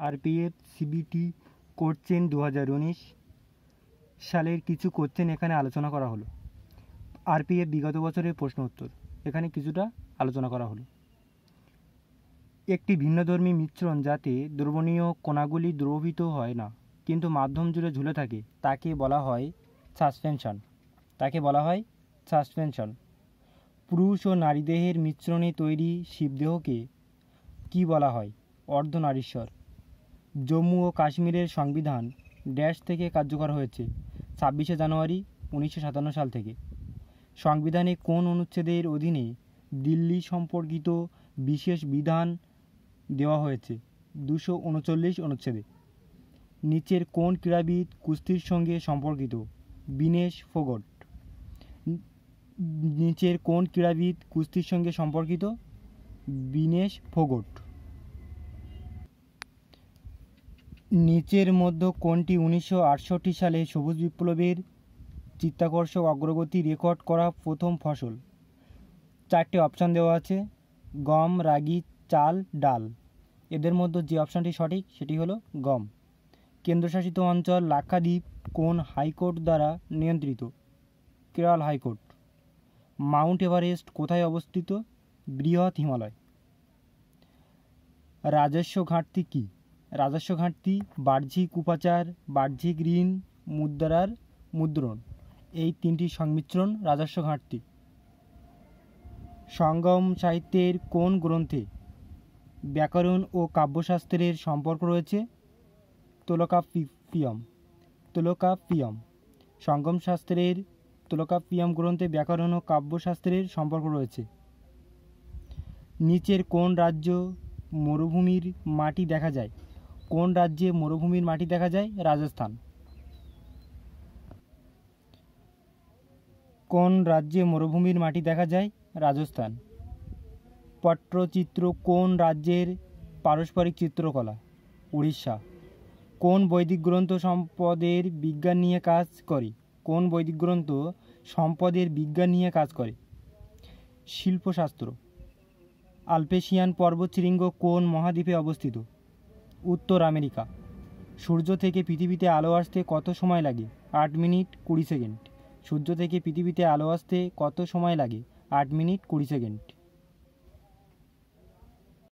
RPF CBT question 2019 সালের কিছু question এখানে আলোচনা করা হলো। আরপিএফ বিগত বছরের প্রশ্ন উত্তর এখানে কিছুটা আলোচনা করা হলো। একটি ভিন্নধর্মী মিশ্রণ যাতে দ্রবণীয় কণাগুলি দ্রবীভূত হয় না কিন্তু মাধ্যম জুড়ে ঝুলে থাকে তাকে বলা হয় সাসপেনশন। পুরুষ ও নারীদেহের মিশ্রণে তৈরি শিবদেহকে কি বলা হয়? অর্ধনারীশ্বর। জম্মু ও কাশ্মীরের সংবিধান ড্যাশ থেকে কার্যকর হয়েছে? 26শে জানুয়ারি 1957 সাল থেকে। সংবিধানে কোন অনুচ্ছেদের অধীনে দিল্লি সম্পর্কিত বিশেষ বিধান দেওয়া হয়েছে? 239 অনুচ্ছেদে। নিচের কোন ক্রীড়াবিদ কুস্তির সঙ্গে সম্পর্কিত? বিনেশ ফোগট। নিচের কোন ক্রীড়াবিদ কুস্তির সঙ্গে সম্পর্কিত? বিনেশ ফোগট। নিচের মধ্যে কোনটি 1968 সালে সবুজ বিপ্লবের চিত্তাকর্ষক অগ্রগতি রেকর্ড করা প্রথম ফসল? 4টে অপশান দেওয়া আছে: গম, রাগি, চাল, ডাল। এদের মধ্যে যে অপশানটি সঠিক সেটি হলো গম। কেন্দ্রশাসিত অঞ্চল লাক্ষাদ্বীপ কোন হাইকোর্ট দ্বারা নিয়ন্ত্রিত? কেরল হাইকোর্ট। মাউন্ট এভারেস্ট কোথায় অবস্থিত? বৃহৎ হিমালয়। রাজস্ব ঘাটতি কী? রাজস্ব ঘাটতি বাহ্যিক উপাচার, বাহ্যিক ঋণ, মুদ্রার মুদ্রণ, এই তিনটি সংমিশ্রণ রাজস্ব ঘাটতি। সঙ্গম সাহিত্যের কোন গ্রন্থে ব্যাকরণ ও কাব্যশাস্ত্রের সম্পর্ক রয়েছে? তোলকাপ্পিয়ম। সঙ্গম শাস্ত্রের তোলকাপ্পিয়ম গ্রন্থে ব্যাকরণ ও কাব্যশাস্ত্রের সম্পর্ক রয়েছে। নিচের কোন রাজ্য মরুভূমির মাটি দেখা যায়? কোন রাজ্যে মরুভূমির মাটি দেখা যায়? রাজস্থান। কোন রাজ্যে মরুভূমির মাটি দেখা যায়? রাজস্থান। পট্টচিত্র কোন রাজ্যের পারস্পরিক চিত্রকলা? উড়িষ্যা। কোন বৈদিক গ্রন্থ সম্পদের বিজ্ঞান নিয়ে কাজ করে? কোন বৈদিক গ্রন্থ সম্পদের বিজ্ঞান নিয়ে কাজ করে? শিল্পশাস্ত্র। আলপেশিয়ান পর্বতশৃঙ্গ কোন মহাদ্বীপে অবস্থিত? উত্তর আমেরিকা। সূর্য থেকে পৃথিবীতে আলো আসতে কত সময় লাগে? 8 মিনিট 20 সেকেন্ড। সূর্য থেকে পৃথিবীতে আলো আসতে কত সময় লাগে? 8 মিনিট 20 সেকেন্ড।